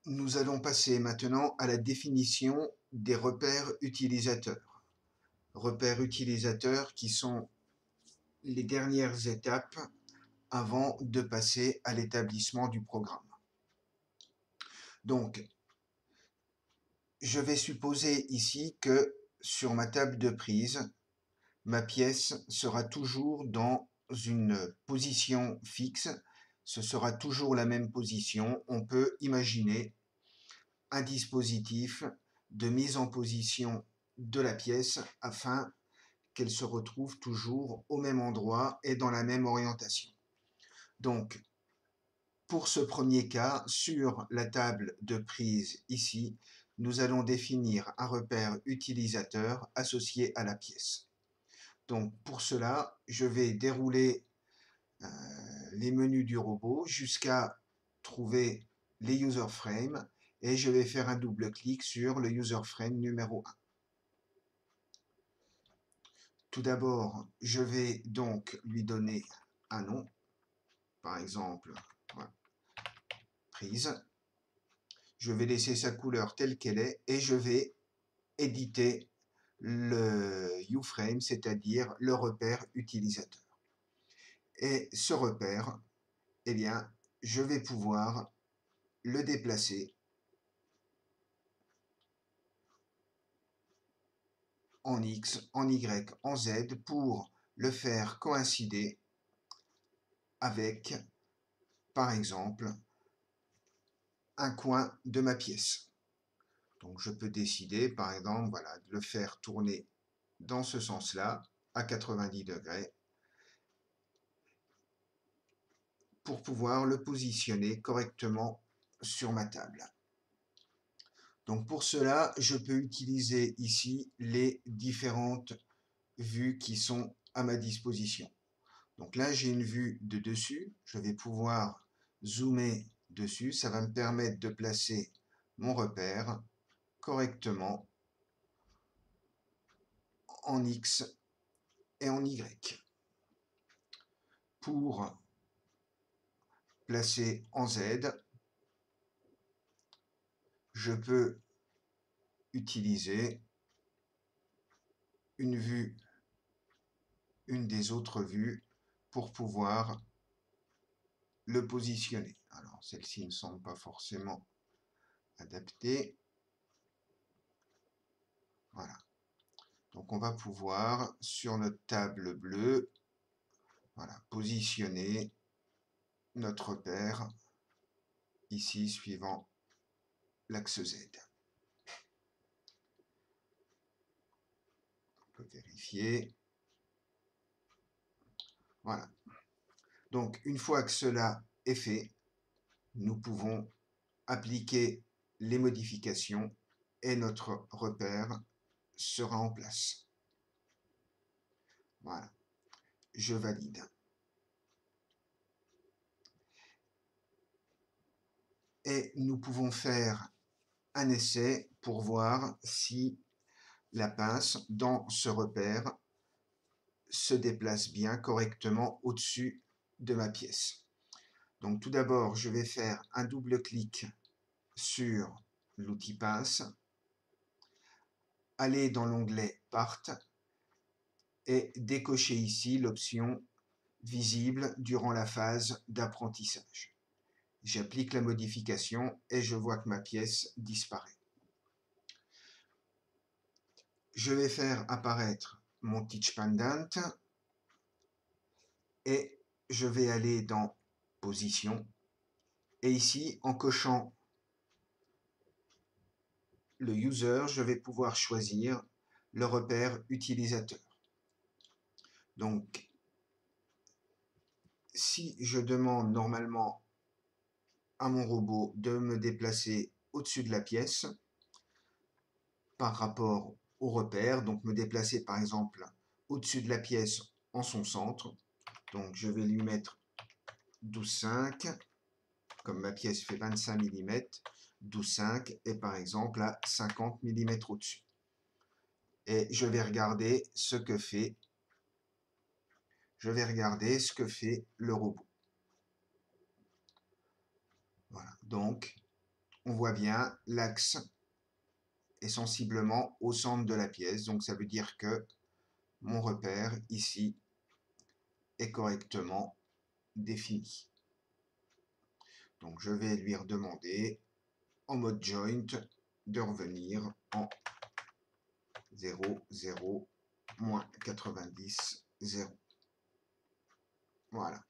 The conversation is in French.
Nous allons passer maintenant à la définition des repères utilisateurs. Repères utilisateurs qui sont les dernières étapes avant de passer à l'établissement du programme. Donc, je vais supposer ici que sur ma table de prise, ma pièce sera toujours dans une position fixe. Ce sera toujours la même position. On peut imaginer un dispositif de mise en position de la pièce afin qu'elle se retrouve toujours au même endroit et dans la même orientation. Donc, pour ce premier cas, sur la table de prise ici, nous allons définir un repère utilisateur associé à la pièce. Donc, pour cela, je vais dérouler les menus du robot jusqu'à trouver les user frames et je vais faire un double clic sur le user frame numéro 1. Tout d'abord, je vais donc lui donner un nom, par exemple, voilà, prise. Je vais laisser sa couleur telle qu'elle est et je vais éditer le uFrame, c'est-à-dire le repère utilisateur. Et ce repère, eh bien, je vais pouvoir le déplacer en X, en Y, en Z pour le faire coïncider avec, par exemple, un coin de ma pièce. Donc je peux décider, par exemple, voilà, de le faire tourner dans ce sens-là, à 90 degrés, pour pouvoir le positionner correctement sur ma table. Donc pour cela, je peux utiliser ici les différentes vues qui sont à ma disposition. Donc là, j'ai une vue de dessus. Je vais pouvoir zoomer dessus. Ça va me permettre de placer mon repère correctement en X et en Y. Pour placer en Z, je peux utiliser une vue, une des autres vues pour pouvoir le positionner. Alors celle-ci ne semble pas forcément adaptée. Voilà. Donc on va pouvoir, sur notre table bleue, voilà, positionner notre repère ici suivant l'axe Z. On peut vérifier. Voilà. Donc une fois que cela est fait, nous pouvons appliquer les modifications et notre repère sera en place. Voilà. Je valide. Et nous pouvons faire un essai pour voir si la pince dans ce repère se déplace bien correctement au-dessus de ma pièce. Donc tout d'abord, je vais faire un double clic sur l'outil pince, aller dans l'onglet Part et décocher ici l'option visible durant la phase d'apprentissage. J'applique la modification et je vois que ma pièce disparaît. Je vais faire apparaître mon Teach Pendant et je vais aller dans Position et ici en cochant le user, je vais pouvoir choisir le repère utilisateur. Donc, si je demande normalement à mon robot de me déplacer au-dessus de la pièce par rapport au repère, donc me déplacer par exemple au-dessus de la pièce en son centre, donc je vais lui mettre 12,5, comme ma pièce fait 25 mm, 12,5 est par exemple à 50 mm au-dessus. Et je vais regarder ce que fait le robot. Voilà, donc on voit bien l'axe est sensiblement au centre de la pièce, donc ça veut dire que mon repère ici est correctement défini. Donc je vais lui redemander en mode joint de revenir en 0, 0, moins 90, 0. Voilà.